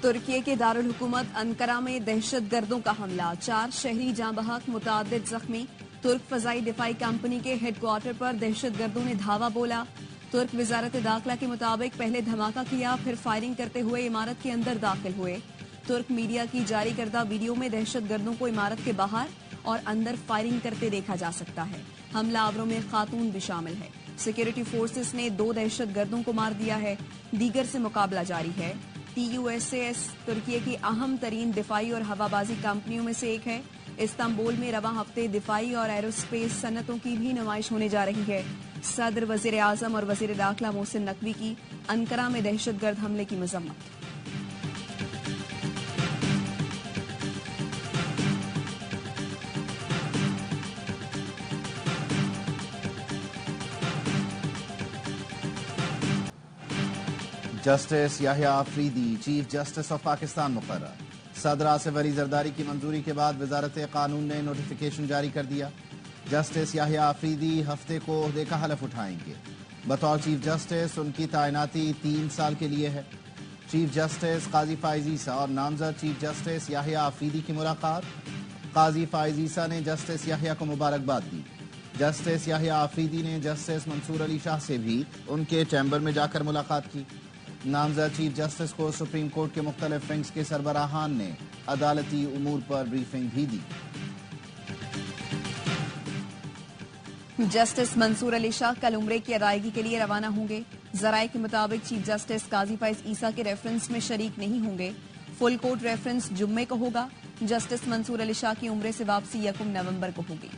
ترکی کے دارالحکومت انقرہ میں دہشت گردوں کا حملہ، 4 شہری جاں بحق، متعدد زخمی۔ ترک فضائی دفاعی کمپنی کے ہیڈ کوارٹر پر دہشت گردوں نے دھاوا بولا۔ ترک وزارت داخلہ کے مطابق پہلے دھماکہ کیا، پھر فائرنگ کرتے ہوئے عمارت کے اندر داخل ہوئے۔ ترک میڈیا کی جاری کردہ ویڈیو میں دہشت گردوں کو عمارت کے باہر اور اندر فائرنگ کرتے دیکھا جا سکتا ہے۔ حملہ آوروں میں خاتون بھی شامل ہے۔ سیکیورٹی فورسز نے 2 دہشت گردوں کو مار دیا ہے، دیگر سے مقابلہ جاری ہے۔ TUSAS ترکی کی اہم ترین دفاعی اور ہوابازی کمپنیوں میں سے ایک ہے۔ استنبول میں رواں ہفتے دفاعی اور ایروسپیس صنعتوں کی بھی نمائش ہونے جا رہی ہے۔ صدر، وزیر اعظم اور وزیر داخلہ محسن نقوی کی انقرہ میں دہشت گرد حملے کی مذمت۔ Justice Yahya Afridi chief justice of Pakistan مقرر۔ صدر آصف علی زرداری کی منظوری کے بعد وزارت قانون نے نوٹیفیکیشن جاری کر دیا۔ جسٹس یحییٰ آفریدی ہفتے کو عہدے کا حلف اٹھائیں گے۔ بطور چیف جسٹس ان کی تعیناتی 3 سال کے لیے ہے۔ چیف جسٹس قاضی فائز عیسیٰ اور نامزد چیف جسٹس یحییٰ آفریدی کی ملاقات۔ قاضی فائز عیسیٰ نے جسٹس یحییٰ کو مبارکباد دی۔ جسٹس یحییٰ آفریدی نے جسٹس منصور علی شاہ سے بھی ان کے چیمبر میں جا کر ملاقات کی۔ نامزد چیف جسٹس کو سپریم کورٹ کے مختلف ونگز کے سربراہان نے عدالتی امور پر بریفنگ بھی دی۔ جسٹس منصور علی شاہ کل عمرے کی ادائیگی کے لیے روانہ ہوں گے۔ ذرائع کے مطابق چیف جسٹس قاضی فائز عیسیٰ کے ریفرنس میں شریک نہیں ہوں گے۔ فل کورٹ ریفرنس جمعے کو ہوگا۔ جسٹس منصور علی شاہ کی عمرے سے واپسی 1 نومبر کو ہوگی۔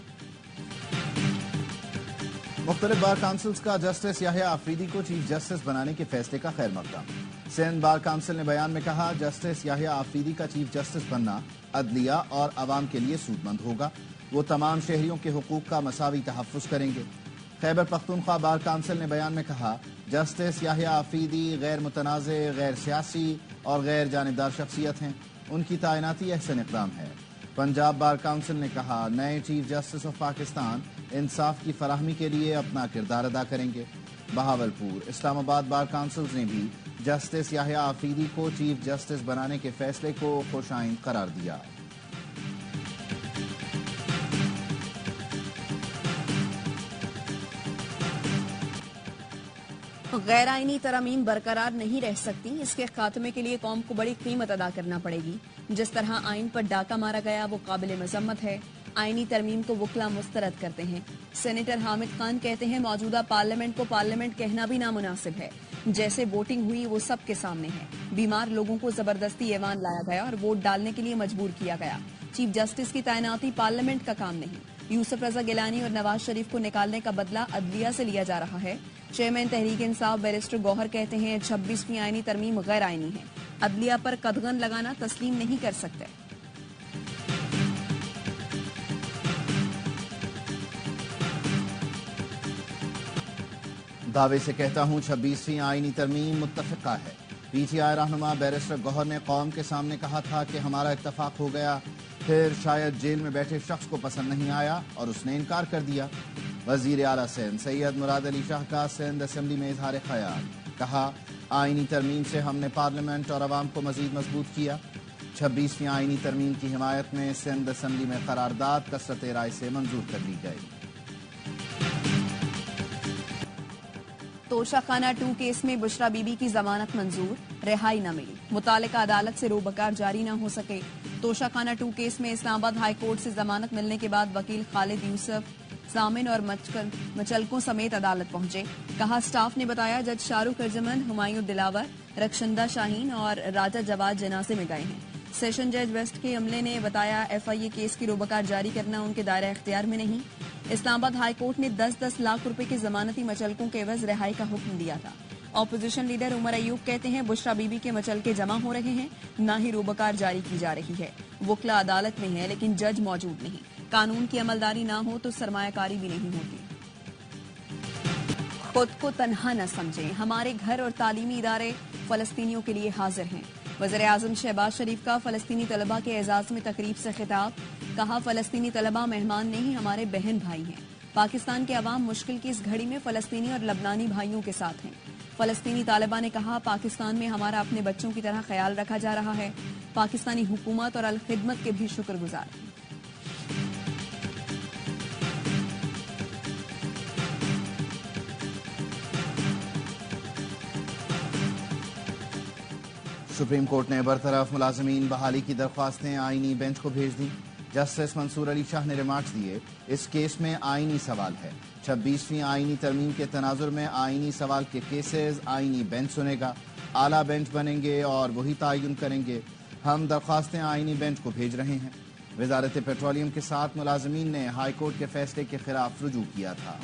مختلف بار کونسلز کا جسٹس یحییٰ آفریدی کو چیف جسٹس بنانے کے فیصلے کا خیر مقدم۔ سندھ بار کونسل نے بیان میں کہا، جسٹس یحییٰ آفریدی کا چیف جسٹس بننا عدلیہ اور عوام کے لیے سود مند ہوگا۔ وہ تمام شہریوں کے حقوق کا مساوی تحفظ کریں گے۔ خیبر پختونخوا بار کونسل نے بیان میں کہا، جسٹس یحییٰ آفریدی غیر متنازع، غیر سیاسی اور غیر جانبدار شخصیت ہیں۔ ان کی تعیناتی احسن اقدام ہے۔ پنجاب بار کونسل نے کہا، نئے چیف جسٹس آف پاکستان انصاف کی فراہمی کے لیے اپنا کردار ادا کریں گے۔ بہاولپور، اسلام آباد بار کونسلز نے بھی جسٹس یحییٰ آفریدی کو چیف جسٹس بنانے کے فیصلے کو خوش آئند قرار دیا۔ غیر آئینی ترامیم برقرار نہیں رہ سکتی، اس کے خاتمے کے لیے قوم کو بڑی قیمت ادا کرنا پڑے گی۔ جس طرح آئین پر ڈاکہ مارا گیا وہ قابل مذمت ہے۔ آئینی ترمیم کو وکلا مسترد کرتے ہیں۔ سینیٹر حامد خان کہتے ہیں، موجودہ پارلیمنٹ کو پارلیمنٹ کہنا بھی نامناسب ہے۔ جیسے ووٹنگ ہوئی وہ سب کے سامنے ہے۔ بیمار لوگوں کو زبردستی ایوان لایا گیا اور ووٹ ڈالنے کے لیے مجبور کیا گیا۔ چیف جسٹس کی تعیناتی پارلیمنٹ کا کام نہیں۔ یوسف رضا گیلانی اور نواز شریف کو نکالنے کا بدلہ عدلیہ سے لیا جا رہا ہے۔ چیئرمین تحریک انصاف بیرسٹر گوہر کہتے ہیں، 26ویں آئینی ترمیم غیر آئینی ہے۔ عدلیہ پر قدغن لگانا تسلیم نہیں کر سکتے۔ دعوے سے کہتا ہوں 26ویں آئینی ترمیم متفقہ ہے۔ PTI رہنما بیرسٹر گوہر نے قوم کے سامنے کہا تھا کہ ہمارا اتفاق ہو گیا، پھر شاید جیل میں بیٹھے شخص کو پسند نہیں آیا اور اس نے انکار کر دیا۔ وزیر اعلیٰ سندھ سید مراد علی شاہ کا سندھ اسمبلی میں اظہار خیال، کہا، آئینی ترمیم سے ہم نے پارلیمنٹ اور عوام کو مزید مضبوط کیا۔ 26ویں آئینی ترمیم کی حمایت میں سندھ اسمبلی میں قرارداد کثرت رائے سے منظور کر لی گئی۔ توشہ خانہ 2 کیس میں بشرا بی بی کی ضمانت منظور، رہائی نہ ملی، متعلقہ عدالت سے روبکار جاری نہ ہو سکے۔ توشہ خانہ 2 کیس میں اسلام آباد ہائی کورٹ سے ضمانت ملنے کے بعد وکیل خالد یوسف ضامن اور مچلکوں سمیت عدالت پہنچے۔ کہا، سٹاف نے بتایا جج شاہ رخ ارجمن، ہمایوں دلاور، رخشندہ شاہین اور راجہ جواد جنازے میں گئے ہیں۔ سیشن جج ویسٹ کے عملے نے بتایا، FIA کیس کی روبکار جاری کرنا ان کے دائرہ اختیار میں نہیں۔ اسلام آباد ہائی کورٹ نے 10-10 لاکھ روپے کے ضمانتی مچلکوں کے عوض رہائی کا حکم دیا تھا۔ اپوزیشن لیڈر عمر ایوب کہتے ہیں، بشرا بی بی کے مچلکے جمع ہو رہے ہیں، نہ ہی روبکار جاری کی جا رہی ہے۔ وکلا عدالت میں ہے لیکن جج موجود نہیں۔ قانون کی عملداری نہ ہو تو سرمایہ کاری بھی نہیں ہوتی۔ خود کو تنہا نہ سمجھیں، ہمارے گھر اور تعلیمی ادارے فلسطینیوں کے لیے حاضر ہیں۔ وزیر اعظم شہباز شریف کا فلسطینی طلباء کے اعزاز میں تقریب سے خطاب، کہا، فلسطینی طلباء مہمان نہیں، ہمارے بہن بھائی ہیں۔ پاکستان کے عوام مشکل کی اس گھڑی میں فلسطینی اور لبنانی بھائیوں کے ساتھ ہیں۔ فلسطینی طالبہ نے کہا پاکستان میں ہمارا اپنے بچوں کی طرح خیال رکھا جا رہا ہے، پاکستانی حکومت اور الخدمت کے بھی شکر گزار ہیں۔ سپریم کورٹ نے برطرف ملازمین بحالی کی درخواستیں آئینی بینچ کو بھیج دیں۔ جسٹس منصور علی شاہ نے ریمارکس دیے، اس کیس میں آئینی سوال ہے، 26ویں آئینی ترمیم کے تناظر میں آئینی سوال کے کیسز آئینی بینچ سنے گا، اعلیٰ بینچ بنیں گے اور وہی تعین کریں گے۔ ہم درخواستیں آئینی بینچ کو بھیج رہے ہیں۔ وزارت پیٹرولیم کے ساتھ ملازمین نے ہائی کورٹ کے فیصلے کے خلاف رجوع کیا تھا۔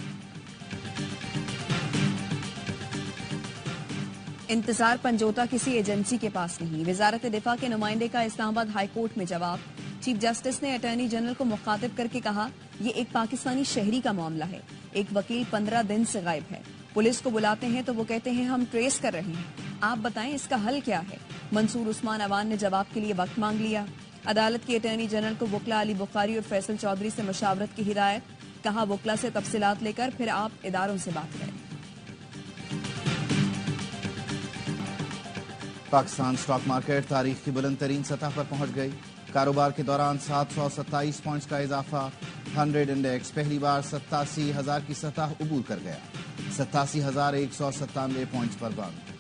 انتظار پنجوتا کسی ایجنسی کے پاس نہیں، وزارت دفاع کے نمائندے کا اسلام آباد ہائی کورٹ میں جواب۔ چیف جسٹس نے اٹارنی جنرل کو مخاطب کر کے کہا یہ ایک پاکستانی شہری کا معاملہ ہے، ایک وکیل 15 دن سے غائب ہے، پولیس کو بلاتے ہیں تو وہ کہتے ہیں ہم ٹریس کر رہے ہیں، آپ بتائیں اس کا حل کیا ہے؟ منصور عثمان اوان نے جواب کے لیے وقت مانگ لیا۔ عدالت کے اٹارنی جنرل کو وکلا علی بخاری اور فیصل چودھری سے مشاورت کی ہدایت، کہا وکلا سے تفصیلات لے کر پھر آپ اداروں سے بات کریں۔ پاکستان سٹاک مارکیٹ تاریخ کی بلند ترین سطح پر پہنچ گئی، کاروبار کے دوران 727 پوائنٹس کا اضافہ، 100 انڈیکس پہلی بار 87,000 کی سطح عبور کر گیا، 87,197 پوائنٹس پر بند۔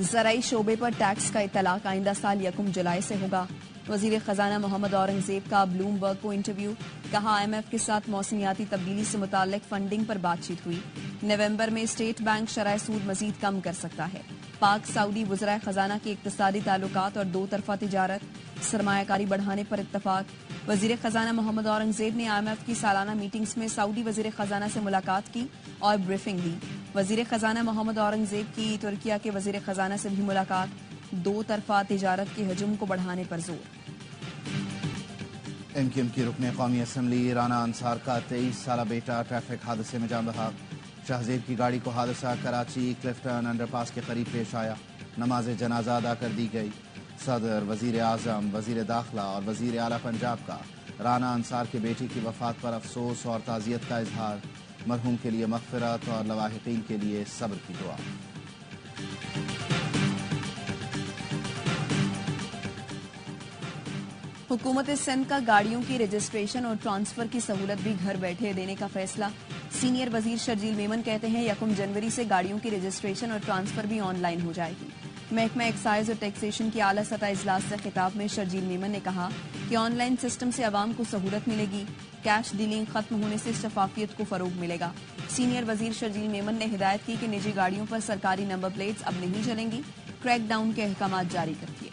زرعی شعبے پر ٹیکس کا اطلاق آئندہ سال 1 جولائی سے ہوگا، وزیر خزانہ محمد اورنگزیب کا بلومبرگ کو انٹرویو، کہا IMF کے ساتھ موسمیاتی تبدیلی سے متعلق فنڈنگ پر بات چیت ہوئی، نومبر میں اسٹیٹ بینک شرح سود مزید کم کر سکتا ہے، پاک سعودی وزرائے خزانہ کے اقتصادی تعلقات اور دو طرفہ تجارت، سرمایہ کاری بڑھانے پر اتفاق۔ وزیر خزانہ محمد اورنگزیب نے IMF کی سالانہ میٹنگز میں سعودی وزیر خزانہ سے ملاقات کی اور بریفنگ دی۔ وزیر خزانہ محمد اورنگزیب کی ترکیہ کے وزیر خزانہ سے بھی ملاقات، دو طرفہ تجارت کے حجم کو بڑھانے پر زور۔ MQM کی رکن قومی اسمبلی رانا انصار کا 23 سالہ بیٹا ٹریفک حادثے میں جاں بحق، شہزیب کی گاڑی کو حادثہ کراچی کلفٹن انڈر پاس کے قریب پیش آیا، نماز جنازہ ادا کر دی گئی۔ صدر، وزیر اعظم، وزیر داخلہ اور وزیر اعلیٰ پنجاب کا رانا انصار کے بیٹی کی وفات پر افسوس اور تعزیت کا اظہار، مرحوم کے لیے مغفرت اور لواحقین کے لیے صبر کی دعا۔ حکومت سندھ کا گاڑیوں کی رجسٹریشن اور ٹرانسفر کی سہولت بھی گھر بیٹھے دینے کا فیصلہ، سینئر وزیر شرجیل میمن کہتے ہیں 1 جنوری سے گاڑیوں کی رجسٹریشن اور ٹرانسفر بھی آن لائن ہو جائے گی۔ محکمہ ایکسائز اور ٹیکسیشن کی اعلیٰ سطح اجلاس سے خطاب میں شرجیل میمن نے کہا کہ آن لائن سسٹم سے عوام کو سہولت ملے گی، کیش ڈیلنگ ختم ہونے سے شفافیت کو فروغ ملے گا۔ سینئر وزیر شرجیل میمن نے ہدایت کی کہ نجی گاڑیوں پر سرکاری نمبر پلیٹس اب نہیں چلیں گی، کریک ڈاؤن کے احکامات جاری کر دیے۔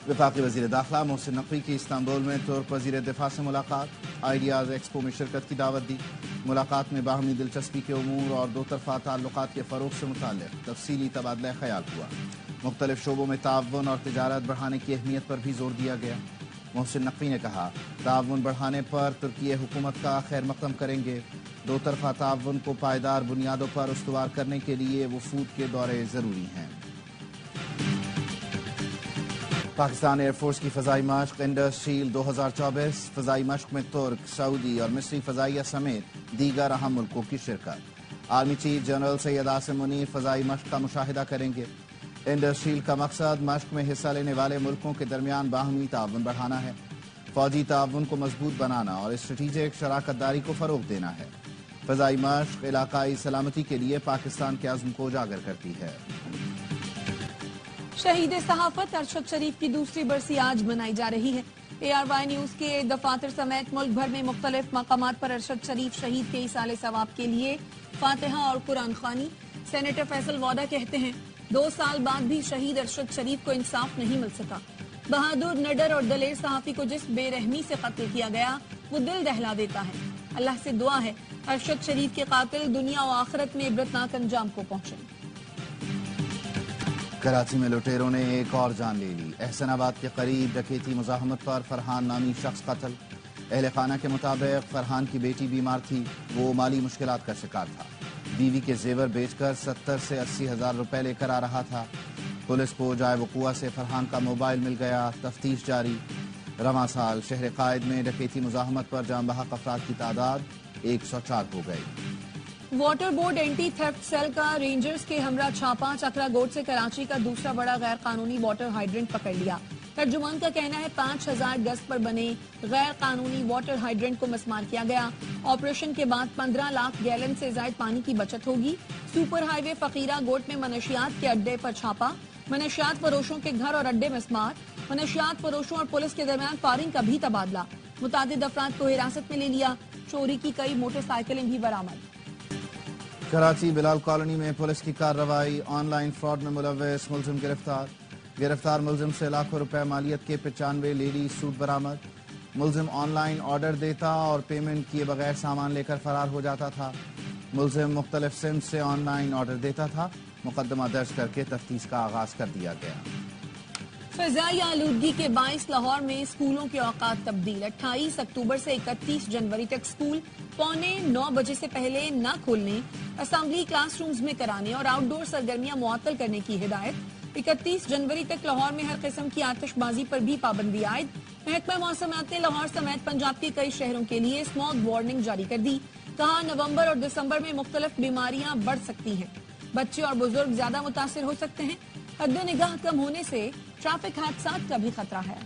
وفاقی وزیر داخلہ محسن نقوی کی استنبول میں ترک وزیر دفاع سے ملاقات، آئیڈیاز ایکسپو میں شرکت کی دعوت دی۔ ملاقات میں باہمی دلچسپی کے امور اور دو طرفہ تعلقات کے فروغ سے متعلق تفصیلی تبادلہ خیال ہوا۔ مختلف شعبوں میں تعاون اور تجارت بڑھانے کی اہمیت پر بھی زور دیا گیا۔ محسن نقوی نے کہا تعاون بڑھانے پر ترکی حکومت کا خیر مقدم کریں گے، دو طرفہ تعاون کو پائیدار بنیادوں پر استوار کرنے کے لیے وفود کے دورے ضروری ہیں۔ پاکستان ایئر فورس کی فضائی مشق انڈس شیلڈ 2024، فضائی مشق میں ترک، سعودی اور مصری فضائیہ سمیت دیگر اہم ملکوں کی شرکت۔ Army chief general Syed Asim Munir فضائی مشق کا مشاہدہ کریں گے۔ انڈس شیلڈ کا مقصد مشق میں حصہ لینے والے ملکوں کے درمیان باہمی تعاون بڑھانا ہے، فوجی تعاون کو مضبوط بنانا اور اسٹریٹجک شراکت داری کو فروغ دینا ہے۔ فضائی مشق علاقائی سلامتی کے لیے پاکستان کے عزم کو اجاگر کرتی ہے۔ شہید صحافت ارشد شریف کی دوسری برسی آج منائی جا رہی ہے۔ ARY نیوز کے دفاتر سمیت ملک بھر میں مختلف مقامات پر ارشد شریف شہید کے ایصال ثواب کے لیے فاتحہ اور قرآن خوانی۔ سینیٹر فیصل واڈا کہتے ہیں 2 سال بعد بھی شہید ارشد شریف کو انصاف نہیں مل سکا۔ بہادر، نڈر اور دلیر صحافی کو جس بے رحمی سے قتل کیا گیا وہ دل دہلا دیتا ہے۔ اللہ سے دعا ہے ارشد شریف کے قاتل دنیا و آخرت میں عبرتناک انجام کو پہنچیں۔ کراچی میں لٹیروں نے ایک اور جان لے لی، احسن آباد کے قریب ڈکیتی مزاحمت پر فرحان نامی شخص قتل۔ اہل خانہ کے مطابق فرحان کی بیٹی بیمار تھی، وہ مالی مشکلات کا شکار تھا۔ بیوی کے زیور بیچ کر 70 سے 80 ہزار روپے لے کر آ رہا تھا۔ پولیس کو جائے وقوع سے فرحان کا موبائل مل گیا، تفتیش جاری۔ رواں سال شہر قائد میں ڈکیتی مزاحمت پر جان بحق افراد کی تعداد 104 ہو گئی۔ Water board anti theft cell کا رینجرز کے ہمراہ چھاپا، چکرا گوٹ سے کراچی کا دوسرا بڑا غیر قانونی واٹر ہائیڈرنٹ پکڑ لیا۔ ترجمان کا کہنا ہے 5000 گز پر بنے غیر قانونی واٹر ہائیڈرنٹ کو مسمار کیا گیا۔ آپریشن کے بعد 15 لاکھ گیلن سے زائد پانی کی بچت ہوگی۔ سپر ہائی وے فقیرہ گوٹ میں منشیات کے اڈے پر چھاپا، منشیات فروشوں کے گھر اور اڈے مسمار، منشیات فروشوں اور پولیس کے درمیان فائرنگ کا بھی تبادلہ، متعدد افراد کو حراست میں لے لیا، چوری کی کئی موٹر سائیکلیں بھی برآمد۔ کراچی بلال کالونی میں پولیس کی کارروائی، آن لائن فراڈ میں ملوث ملزم گرفتار ملزم سے لاکھوں روپے مالیت کے 95 لیڈی سوٹ برآمد۔ ملزم آن لائن آرڈر دیتا اور پیمنٹ کیے بغیر سامان لے کر فرار ہو جاتا تھا۔ ملزم مختلف سم سے آن لائن آرڈر دیتا تھا۔ مقدمہ درج کر کے تفتیش کا آغاز کر دیا گیا۔ فضائی آلودگی کے باعث لاہور میں اسکولوں کے اوقات تبدیل، 28 اکتوبر سے 31 جنوری تک اسکول 8:45 بجے سے پہلے نہ کھولنے، اسمبلی کلاس رومز میں کرانے اور آؤٹ ڈور سرگرمیاں معطل کرنے کی ہدایت۔ 31 جنوری تک لاہور میں ہر قسم کی آتش بازی پر بھی پابندی عائد۔ محکمہ موسمیات نے لاہور سمیت پنجاب کے کئی شہروں کے لیے اسموگ وارننگ جاری کر دی۔ کہا نومبر اور دسمبر میں مختلف بیماریاں بڑھ سکتی ہیں، بچے اور بزرگ زیادہ متاثر ہو سکتے ہیں۔ حد نگاہ کم ہونے سے ٹریفک حادثات کا بھی خطرہ ہے۔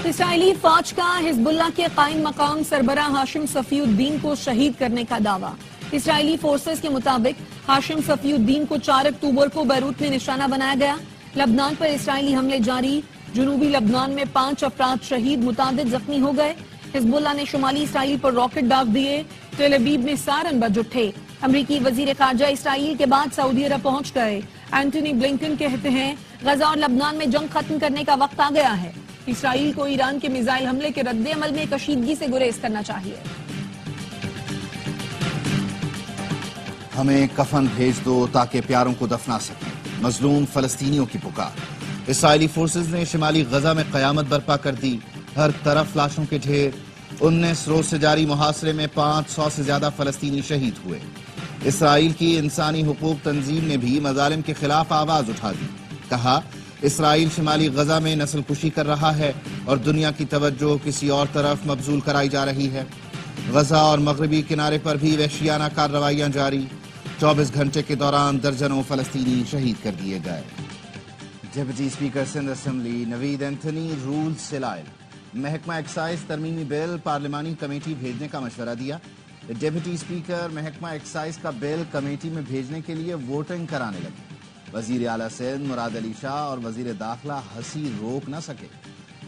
اسرائیلی فوج کا حزب اللہ کے قائم مقام سربراہ ہاشم صفی الدین کو شہید کرنے کا دعویٰ۔ اسرائیلی فورسز کے مطابق ہاشم صفی الدین کو 4 اکتوبر کو بیروت میں نشانہ بنایا گیا۔ لبنان پر اسرائیلی حملے جاری، جنوبی لبنان میں 5 افراد شہید، متعدد زخمی ہو گئے۔ حزب اللہ نے شمالی اسرائیل پر راکٹ داغ دیے، تل ابیب میں سائرن بج اٹھے۔ امریکی وزیر خارجہ اسرائیل کے بعد سعودی عرب پہنچ گئے۔ اینٹونی بلنکن کہتے ہیں غزہ اور لبنان میں جنگ ختم کرنے کا وقت آ گیا ہے۔ اسرائیل کو ایران کے میزائل حملے کے رد عمل میں کشیدگی سے گریز کرنا چاہیے۔ ہمیں کفن بھیج دو تاکہ پیاروں کو دفنا سکیں، مظلوم فلسطینیوں کی پکار۔ اسرائیلی فورسز نے شمالی غزہ میں قیامت برپا کر دی، ہر طرف لاشوں کے ڈھیر۔ 19 روز سے جاری محاصرے میں 500 سے زیادہ فلسطینی شہید ہوئے۔ اسرائیل کی انسانی حقوق تنظیم نے بھی مظالم کے خلاف آواز اٹھا دی۔ کہا اسرائیل شمالی غزہ میں نسل کشی کر رہا ہے اور دنیا کی توجہ کسی اور طرف مبذول کرائی جا رہی ہے۔ غزہ اور مغربی کنارے پر بھی وحشیانہ کارروائیاں جاری، 24 گھنٹے کے دوران درجنوں فلسطینی شہید کر دیے گئے۔ ڈپٹی اسپیکر سندھ اسمبلی نوید اینتھنی رولز سے لائل، محکمہ ایکسائز ترمیمی بل پارلیمانی کمیٹی بھیجنے کا مشورہ دیا۔ ڈپٹی اسپیکر محکمہ ایکسائز کا بل کمیٹی میں بھیجنے کے لیے ووٹنگ کرانے لگے۔ وزیر اعلیٰ سندھ مراد علی شاہ اور وزیر داخلہ ہنسی روک نہ سکے،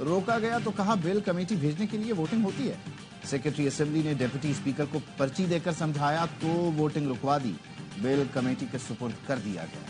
روکا گیا تو کہا بل کمیٹی بھیجنے کے لیے ووٹنگ ہوتی ہے۔ سیکرٹری اسمبلی نے ڈپٹی اسپیکر کو پرچی دے کر سمجھایا تو ووٹنگ رکوا دی، بل کمیٹی کے سپرد کر دیا گیا۔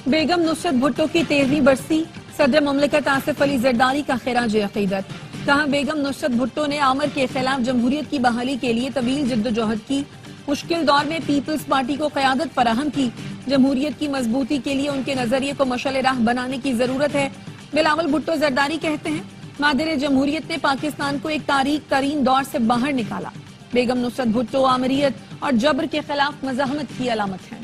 بیگم نصرت بھٹو کی 13ویں برسی، صدر مملکت آصف علی زرداری کا خراج عقیدت۔ کہا بیگم نصرت بھٹو نے آمر کے خلاف جمہوریت کی بحالی کے لیے طویل جدوجہد کی، مشکل دور میں پیپلز پارٹی کو قیادت فراہم کی۔ جمہوریت کی مضبوطی کے لیے ان کے نظریے کو مشعل راہ بنانے کی ضرورت ہے۔ بلاول بھٹو زرداری کہتے ہیں مادر جمہوریت نے پاکستان کو ایک تاریک ترین دور سے باہر نکالا۔ بیگم نصرت بھٹو آمریت اور جبر کے خلاف مزاحمت کی علامت ہیں۔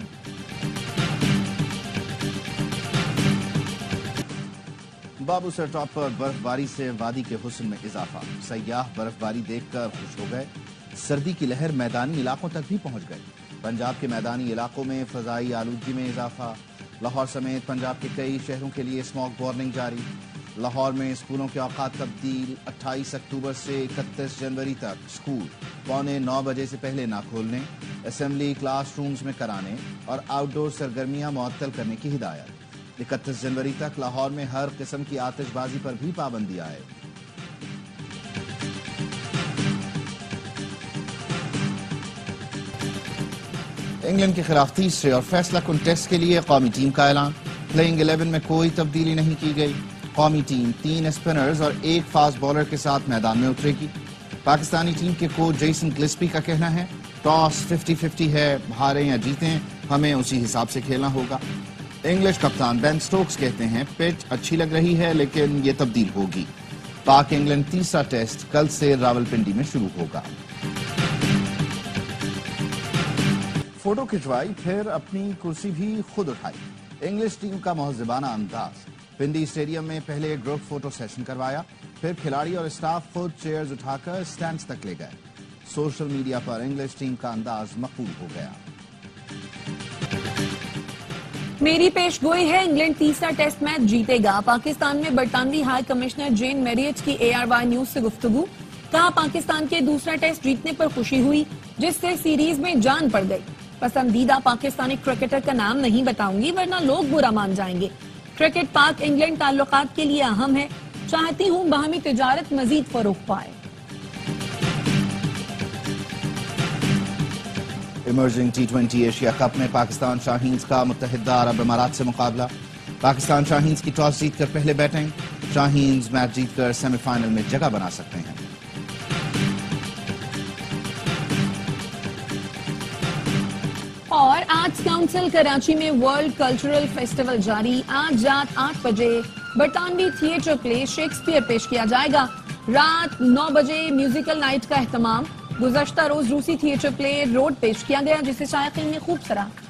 بابو سر ٹاپ پر برف باری سے وادی کے حسن میں اضافہ، سیاح برف باری دیکھ کر خوش ہو گئے۔ سردی کی لہر میدانی علاقوں تک بھی پہنچ گئی۔ پنجاب کے میدانی علاقوں میں فضائی آلودگی میں اضافہ، لاہور سمیت پنجاب کے کئی شہروں کے لیے اسموگ وارننگ جاری۔ لاہور میں اسکولوں کے اوقات تبدیل، 28 اکتوبر سے 31 جنوری تک اسکول 8:45 بجے سے پہلے نہ کھولنے، اسمبلی کلاس رومز میں کرانے اور آؤٹ ڈور سرگرمیاں معطل کرنے کی ہدایت۔ 31 جنوری تک لاہور میں ہر قسم کی آتش بازی پر بھی پابندی آئے۔ انگلینڈ کے خلاف تیسرے اور فیصلہ کن ٹیسٹ کے لیے قومی ٹیم کا اعلان، پلئنگ 11 میں کوئی تبدیلی نہیں کی گئی۔ قومی ٹیم 3 اسپنرز اور 1 فاسٹ بالر کے ساتھ میدان میں اترے گی۔ پاکستانی ٹیم کے کوچ جیسن گلسپی کا کہنا ہے ٹاس 50-50 ہے، ہاریں یا جیتیں ہمیں اسی حساب سے کھیلنا ہوگا۔ انگلش کپتان بین سٹوکس کہتے ہیں پچ اچھی لگ رہی ہے لیکن یہ تبدیل ہوگی۔ پاک انگلینڈ تیسرا ٹیسٹ کل سے راولپنڈی میں شروع ہوگا۔ فوٹو کھنچوائی پھر اپنی کرسی بھی خود اٹھائی. انگلش ٹیم کا مہذبانہ انداز. پنڈی اسٹیڈیم میں پہلے گروپ فوٹو سیشن کروایا, پھر کھلاڑی اور اسٹاف خود چیئرز اٹھا کر سٹینڈز تک لے گئے. سوشل میڈیا پر انگلش ٹیم کا انداز مقبول ہو گیا. میری پیش گوئی ہے, انگلینڈ تیسرا ٹیسٹ میچ جیتے گا. پاکستان میں برطانوی ہائی کمشنر جین میریٹ کی ARY نیوز سے گفتگو. کہا پاکستان کے دوسرا ٹیسٹ جیتنے پر خوشی ہوئی جس سے سیریز میں جان پڑ گئی. پسندیدہ پاکستانی کرکٹر کا نام نہیں بتاؤں گی ورنہ لوگ برا مان جائیں گے. کرکٹ پاک انگلینڈ تعلقات کے لیے اہم ہے. چاہتی ہوں باہمی تجارت مزید فروغ پائے. ایمرجنگ T20 ایشیا کپ میں پاکستان شاہینز کا متحدہ عرب امارات سے مقابلہ. پاکستان شاہینز کی ٹاس جیت کر پہلے بیٹنگ. شاہینز میچ جیت کر سیمی فائنل میں جگہ بنا سکتے ہیں. اور آرٹس کاؤنسل کراچی میں ورلڈ کلچرل فیسٹیول جاری. آج رات 8 بجے برطانوی تھیٹر پلے شیکسپیئر پیش کیا جائے گا. رات 9 بجے میوزیکل نائٹ کا اہتمام. گزشتہ روز روسی تھیٹر پلے روڈ پیش کیا گیا جسے شائقین نے خوب سراہا.